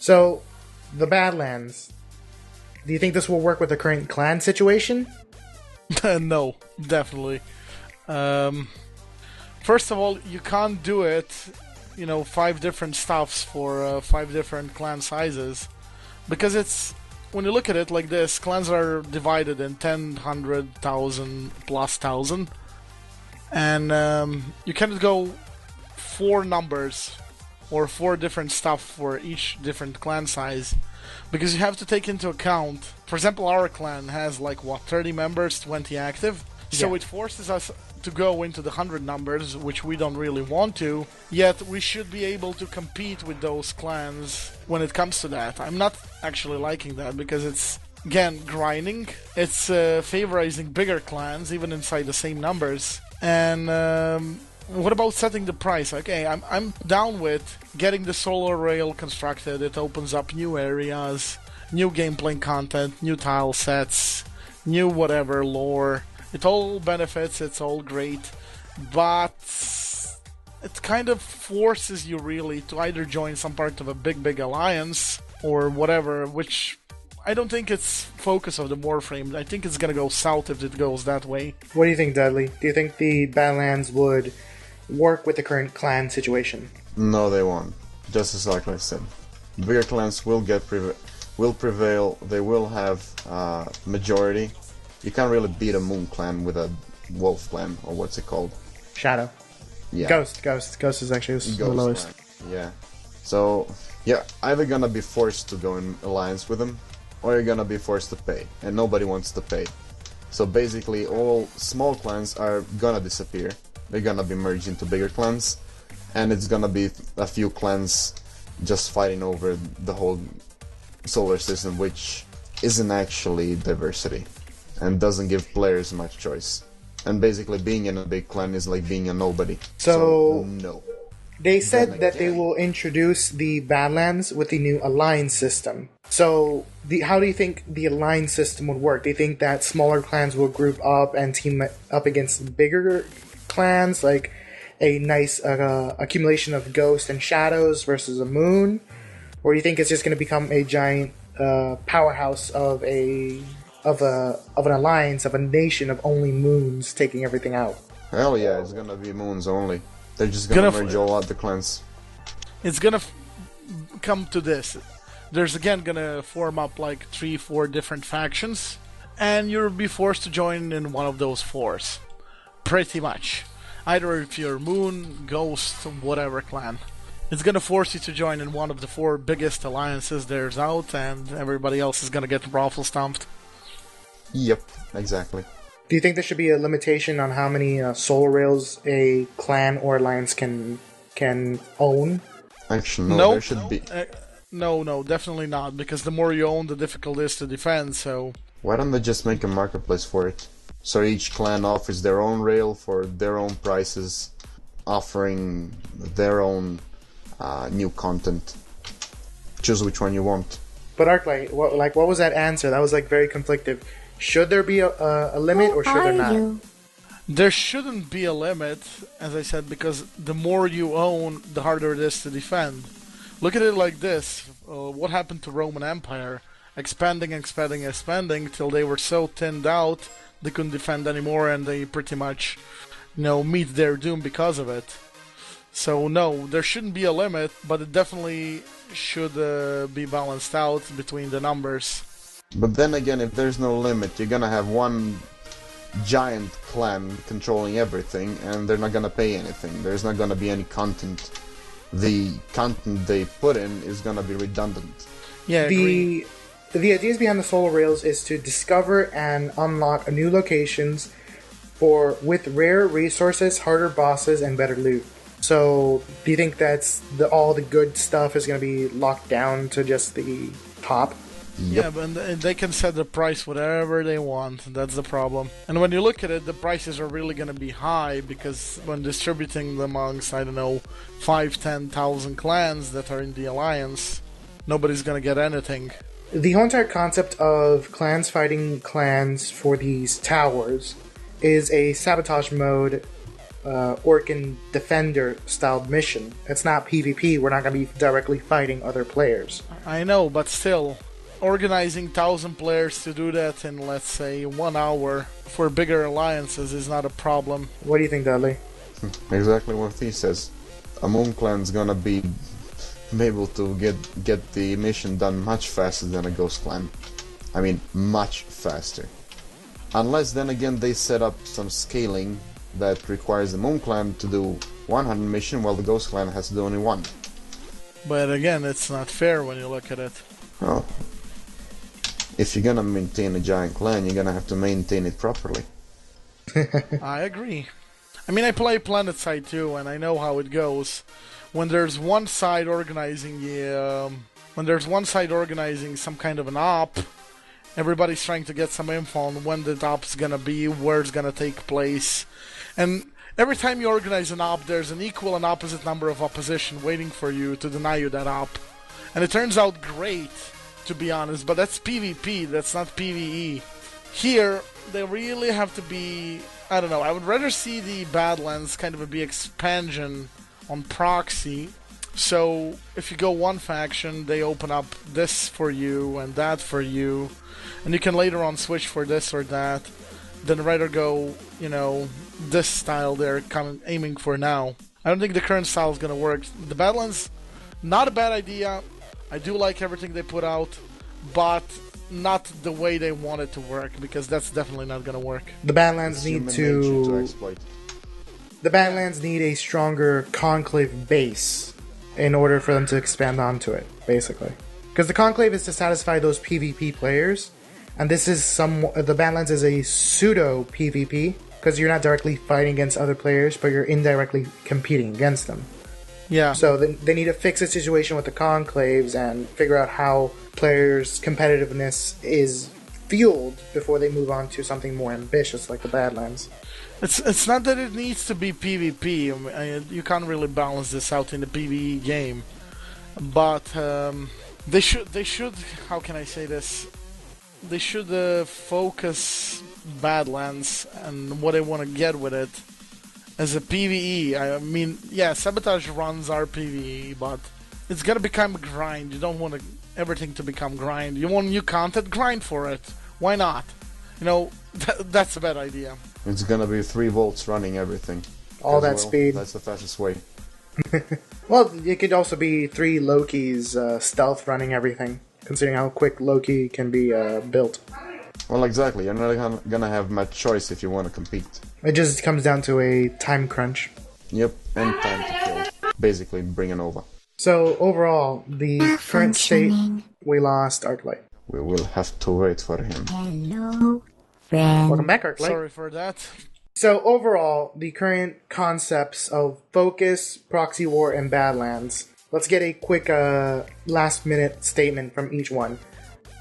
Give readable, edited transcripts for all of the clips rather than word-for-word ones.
So, the Badlands. Do you think this will work with the current clan situation? No, definitely. First of all, you can't do it, 5 different stuffs for 5 different clan sizes. Because when you look at it like this, clans are divided in 10, 100, 1,000, plus 1,000. And you cannot go 4 numbers or 4 different stuff for each different clan size. Because you have to take into account, for example, our clan has 30 members, 20 active. So it forces us to go into the 100 numbers, which we don't really want to, yet we should be able to compete with those clans when it comes to that. I'm not actually liking that, because it's, again, grinding. It's favorizing bigger clans, even inside the same numbers. And what about setting the price? Okay, I'm down with getting the solar rail constructed. It opens up new areas, new gameplay content, new tile sets, new whatever lore. It all benefits, it's all great, but it kind of forces you really to either join some part of a big alliance or whatever, which I don't think it's focus of the Warframe. I think it's gonna go south if it goes that way. What do you think, Dudley? Do you think the Badlands would work with the current clan situation? No, they won't. Just as like I said, bigger clans will prevail. They will have majority. You can't really beat a Moon clan with a Wolf clan, or what's it called? Shadow. Yeah. Ghost is actually the lowest. Clan. Yeah. So, yeah, either gonna be forced to go in alliance with them, or you're gonna be forced to pay, and nobody wants to pay. So basically, all small clans are gonna disappear. They're gonna be merged into bigger clans, and it's gonna be a few clans just fighting over the whole solar system, which isn't actually diversity and doesn't give players much choice. And basically, being in a big clan is like being a nobody. So no. They said that they will introduce the Badlands with the new alliance system. So, how do you think the alliance system would work? Do you think that smaller clans will group up and team up against bigger clans, like a nice accumulation of ghosts and shadows versus a moon? Or do you think it's just going to become a giant powerhouse of an alliance, of a nation of only moons taking everything out? Hell yeah, it's gonna be moons only. They're just gonna merge all out the clans. It's gonna come to this. There's again gonna form up 3-4 different factions, and you'll be forced to join in one of those 4. Pretty much. Either if you're Moon, Ghost, whatever clan. It's gonna force you to join in one of the 4 biggest alliances there's out, and everybody else is gonna get raffle stomped. Yep, exactly. Do you think there should be a limitation on how many solar rails a clan or alliance can own? Actually, no, there should be. No, definitely not, because the more you own, the difficult it is to defend, so... Why don't they just make a marketplace for it? So each clan offers their own rail for their own prices, offering their own new content. Choose which one you want. But Arclight, what was that answer? That was very conflicted. Should there be a limit, or should there not? There shouldn't be a limit, as I said, because the more you own, the harder it is to defend. Look at it like this. What happened to Roman Empire? Expanding till they were so thinned out, they couldn't defend anymore, and they pretty much, meet their doom because of it. So no, there shouldn't be a limit, but it definitely should be balanced out between the numbers. But then again, if there's no limit, you're gonna have one giant clan controlling everything, and they're not gonna pay anything. There's not gonna be any content. The content they put in is gonna be redundant. Yeah, the ideas behind the solar rails is to discover and unlock new locations with rare resources, harder bosses, and better loot. So, do you think that's all the good stuff is going to be locked down to just the top? Yep. Yeah, but they can set the price whatever they want. That's the problem. And when you look at it, the prices are really going to be high, because when distributing them amongst, 5,000-10,000 clans that are in the alliance, nobody's going to get anything. The whole entire concept of clans fighting clans for these towers is a sabotage mode Orc and Defender styled mission. It's not PvP. We're not going to be directly fighting other players. I know, but still, organizing 1,000 players to do that in, let's say, 1 hour for bigger alliances is not a problem. What do you think, Dudley? Exactly what he says. A Moon Clan's gonna be able to get the mission done much faster than a Ghost Clan. I mean, much faster. Unless then again they set up some scaling that requires the Moon Clan to do 100 mission while the Ghost Clan has to do only 1. But again, it's not fair when you look at it. Oh. If you're gonna maintain a giant clan, you're gonna have to maintain it properly. I agree. I mean, I play PlanetSide too, and I know how it goes. When there's one side organizing some kind of an op, everybody's trying to get some info on when the op's gonna be, where it's gonna take place, and every time you organize an op, there's an equal and opposite number of opposition waiting for you to deny you that op, and it turns out great, to be honest. But that's PvP. That's not PvE. Here, they really have to be. I don't know, I would rather see the Badlands kind of a big expansion on Proxy. So, if you go one faction, they open up this for you and that for you, and you can later on switch for this or that, then rather go, you know, this style they're aiming for now. I don't think the current style is going to work. The Badlands, not a bad idea. I do like everything they put out, but not the way they want it to work, because that's definitely not going to work. The Badlands It's need human nature to exploit. The Badlands need a stronger Conclave base in order for them to expand onto it, basically. Because the Conclave is to satisfy those PvP players, and this is the Badlands is a pseudo PvP, because you're not directly fighting against other players, but you're indirectly competing against them. Yeah. So they need to fix the situation with the Conclaves and figure out how players' competitiveness is fueled before they move on to something more ambitious like the Badlands. It's not that it needs to be PvP. I mean, you can't really balance this out in the PvE game, but they should. How can I say this? They should focus Badlands and what they want to get with it as a PvE. I mean, yeah, sabotage runs are PvE, but it's gonna become a grind. You don't want everything to become grind. You want new content, grind for it. Why not? You know, that's a bad idea. It's gonna be 3 volts running everything. All that speed. That's the fastest way. Well, it could also be 3 Loki's stealth running everything, considering how quick Loki can be built. Well, exactly. You're not gonna have much choice if you want to compete. It just comes down to a time crunch. Yep, and time to kill. Basically, bring it over. So, overall, the current state, we lost Arclight. We will have to wait for him. Hello, friend. Welcome back, Arclight. Sorry for that. So, overall, the current concepts of Focus, Proxy War, and Badlands. Let's get a quick last-minute statement from each one.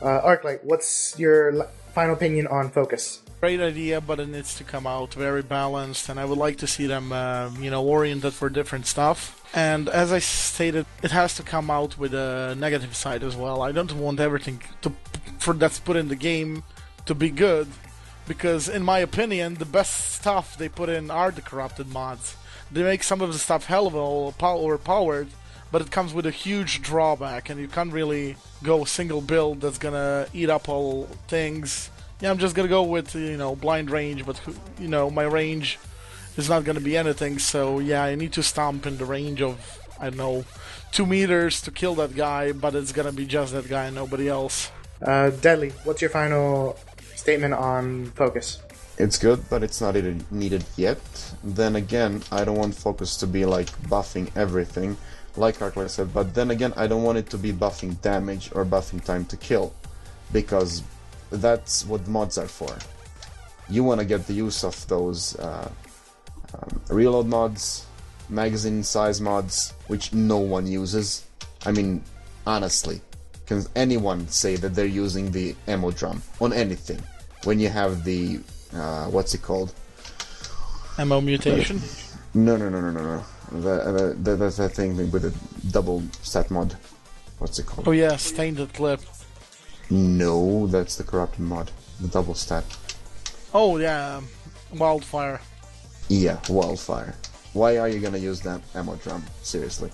Arclight, what's your final opinion on Focus? Great idea, but it needs to come out very balanced, and I would like to see them, oriented for different stuff. And as I stated, it has to come out with a negative side as well. I don't want everything that's put in the game to be good, because in my opinion, the best stuff they put in are the corrupted mods. They make some of the stuff hell of overpowered, but it comes with a huge drawback, and you can't really go single build that's gonna eat up all things. Yeah, I'm just gonna go with, blind range, but, my range is not gonna be anything, so yeah, I need to stomp in the range of, 2 meters to kill that guy, but it's gonna be just that guy and nobody else. Deadly, what's your final statement on Focus? It's good, but it's not needed yet. Then again, I don't want Focus to be like buffing everything, like Arclight said, but then again, I don't want it to be buffing damage or buffing time to kill, because that's what mods are for. You want to get the use of those reload mods, magazine size mods, which no one uses. I mean, honestly, can anyone say that they're using the ammo drum on anything when you have the what's it called? Ammo mutation? No. That's that thing with a double stat mod. What's it called? Oh yeah, Stained Clip. No, that's the corrupted mod. The double stat. Oh yeah, Wildfire. Yeah, wildfire. Why are you gonna use that ammo drum? Seriously.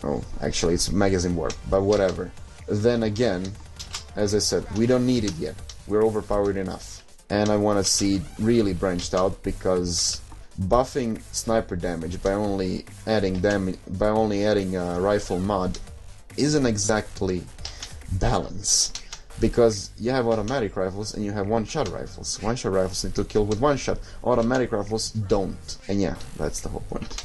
Oh, actually, it's magazine warp, but whatever. Then again, as I said, we don't need it yet. We're overpowered enough. And I want to see it really branched out, because buffing sniper damage by only adding rifle mod isn't exactly balance. Because you have automatic rifles and you have one-shot rifles. One-shot rifles need to kill with one shot. Automatic rifles don't. And yeah, that's the whole point.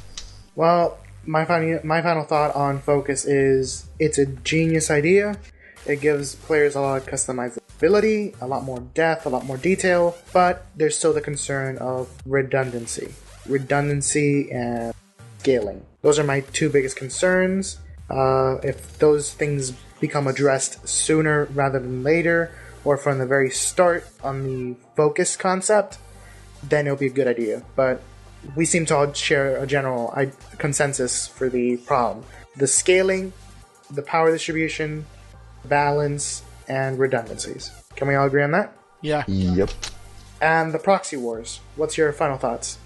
Well, my final thought on Focus is it's a genius idea. It gives players a lot of customizability, a lot more depth, a lot more detail, but there's still the concern of redundancy. Redundancy and scaling. Those are my two biggest concerns. If those things become addressed sooner rather than later, or from the very start on the Focus concept, then it'll be a good idea. But we seem to all share a general consensus for the problem. The scaling, the power distribution, balance, and redundancies. Can we all agree on that? Yeah. Yep. And the proxy wars. What's your final thoughts?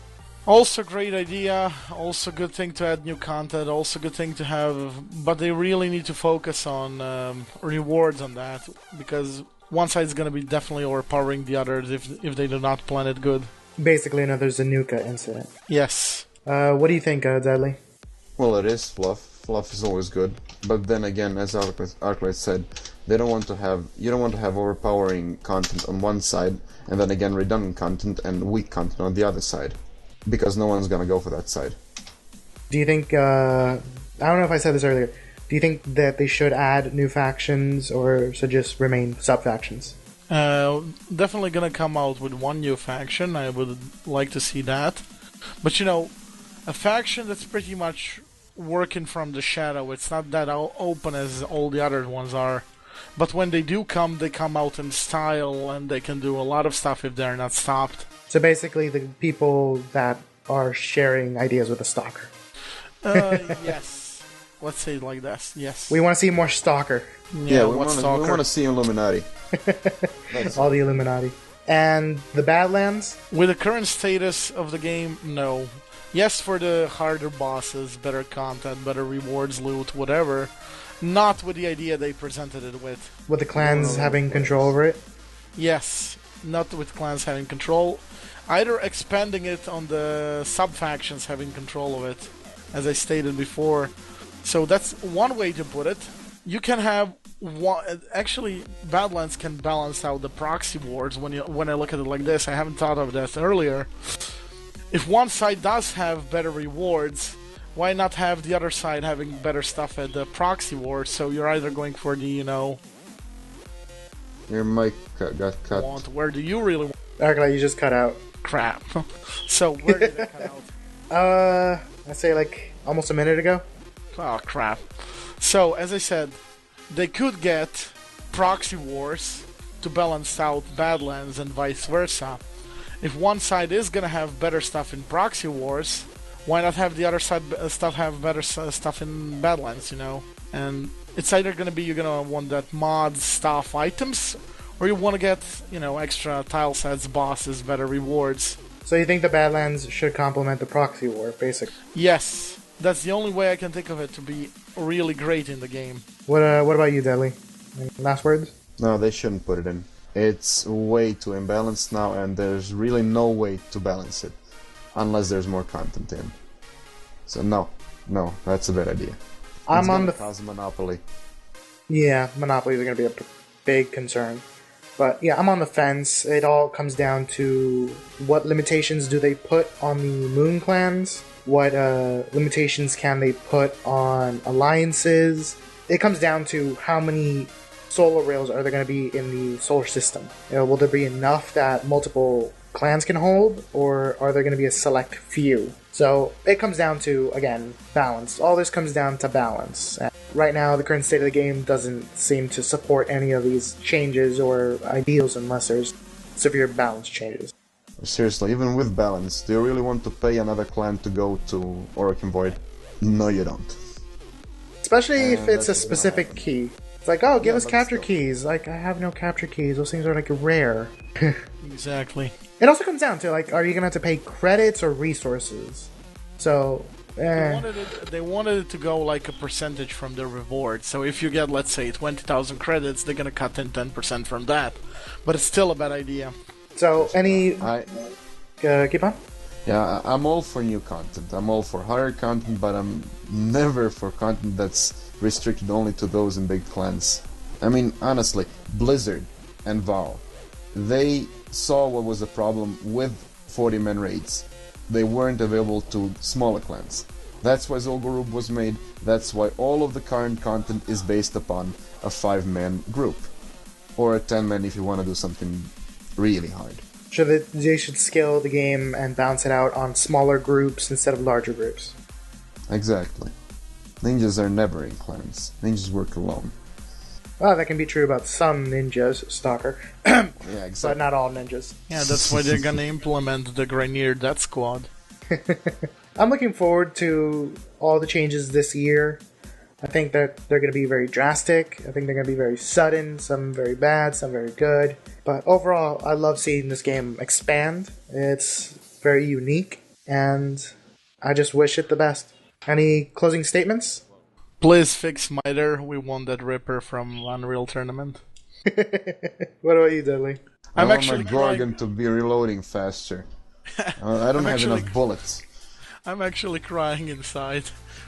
Also great idea, also good thing to add new content, also good thing to have, but they really need to focus on rewards on that, because one side's going to be definitely overpowering the others if they do not plan it good. Basically another Zanuka incident. Yes. What do you think, Deadly? Well, it is fluff. Fluff is always good. But then again, as Arclight said, you don't want to have overpowering content on one side, and then again redundant content and weak content on the other side. Because no one's gonna go for that side. Do you think, I don't know if I said this earlier, do you think that they should add new factions or should just remain sub-factions? Definitely gonna come out with one new faction, I would like to see that. But you know, a faction that's pretty much working from the shadow, it's not that open as all the other ones are. But when they do come, they come out in style and they can do a lot of stuff if they're not stopped. So basically the people that are sharing ideas with the Stalker. Yes. Let's say it like this, yes. We want to see more Stalker. Yeah, we want to see Illuminati. All the Illuminati. And the Badlands? With the current status of the game, no. Yes, for the harder bosses, better content, better rewards, loot, whatever. Not with the idea they presented it with. With the clans having control over it? Yes, not with clans having control. Either expanding it on the sub-factions having control of it, as I stated before. So that's one way to put it. You can have one, actually, Badlands can balance out the proxy wars when I look at it like this. I haven't thought of that earlier. If one side does have better rewards, why not have the other side having better stuff at the proxy wars? So you're either going for the, Your mic got cut. Where do you really want? Arclight, you just cut out. Crap. So where did it cut out? I'd say like almost a minute ago. Oh, crap. So, as I said, they could get proxy wars to balance out Badlands and vice versa. If one side is gonna have better stuff in proxy wars, why not have the other side have better stuff in Badlands, And it's either gonna be you're gonna want that mod stuff items, or you want to get, extra tile sets, bosses, better rewards. So you think the Badlands should complement the proxy war, basically? Yes, that's the only way I can think of it to be really great in the game. What about you, Deadly? Any last words? No, they shouldn't put it in. It's way too imbalanced now, and there's really no way to balance it. Unless there's more content in. So no, that's a bad idea. I'm on the... cause a monopoly. Yeah, monopolies are going to be a big concern. But yeah, I'm on the fence. It all comes down to what limitations do they put on the Moon clans? What limitations can they put on alliances? It comes down to how many solar rails are there going to be in the solar system. Will there be enough that multiple clans can hold, or are there going to be a select few? So it comes down to, again, balance. All this comes down to balance. Right now, the current state of the game doesn't seem to support any of these changes or ideals unless there's severe balance changes. Seriously, even with balance, do you really want to pay another clan to go to Orokin Void? No, you don't. Especially if it's a specific key. It's like, give us capture keys. Like, I have no capture keys. Those things are, like, rare. Exactly. It also comes down to, like, are you going to have to pay credits or resources? So, They wanted it to go like a percentage from the reward. So if you get, let's say, 20,000 credits, they're gonna cut in 10% from that. But it's still a bad idea. so any... I keep on? Yeah, I'm all for new content. I'm all for higher content, but I'm never for content that's restricted only to those in big clans. I mean, honestly, Blizzard and WoW, they saw what was the problem with 40-man raids. They weren't available to smaller clans. That's why Zolgorub was made. That's why all of the current content is based upon a 5-man group. Or a 10-man if you want to do something really hard. So that they should scale the game and balance it out on smaller groups instead of larger groups. Exactly. Ninjas are never in clans. Ninjas work alone. Well, that can be true about some ninjas, Stalker. Yeah, But exactly. not all ninjas. Yeah, that's why they're gonna implement the Grenier Death Squad. I'm looking forward to all the changes this year. I think that they're going to be very drastic. I think they're going to be very sudden, some very bad, some very good. But overall, I love seeing this game expand. It's very unique, and I just wish it the best. Any closing statements? Please fix Miter. We won that Ripper from Unreal Tournament. What about you, Dudley? I I'm want actually my Gorgon to be reloading faster. I don't have enough bullets. I'm actually crying inside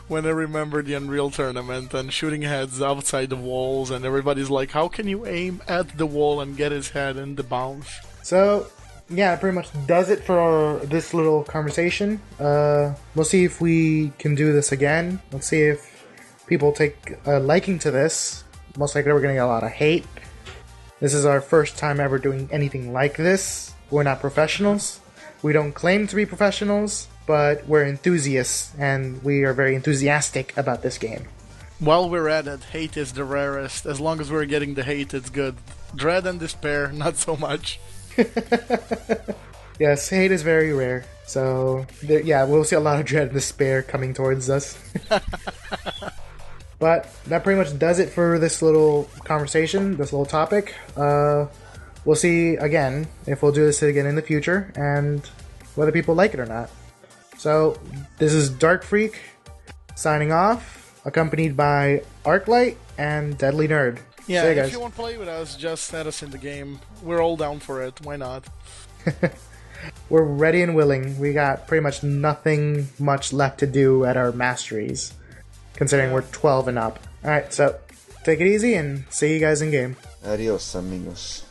when I remember the Unreal Tournament and shooting heads outside the walls, and everybody's like, how can you aim at the wall and get his head in the bounce? So, yeah, that pretty much does it for this little conversation. We'll see if we can do this again. Let's see if people take a liking to this. Most likely we're going to get a lot of hate. This is our first time ever doing anything like this. We're not professionals. We don't claim to be professionals, but we're enthusiasts, and we are very enthusiastic about this game. While we're at it, hate is the rarest. As long as we're getting the hate, it's good. Dread and despair, not so much. Yes, hate is very rare. So, yeah, we'll see a lot of dread and despair coming towards us. But that pretty much does it for this little conversation, this little topic. We'll see again if we'll do this again in the future and whether people like it or not. So, this is Dark Freak signing off, accompanied by Arclight and Deadly Nerd. Yeah, See you if guys. you want to play with us, just add us in the game. We're all down for it. Why not? We're ready and willing. We got pretty much nothing much left to do at our masteries, considering we're 12 and up. Alright, so take it easy and see you guys in game. Adios, amigos.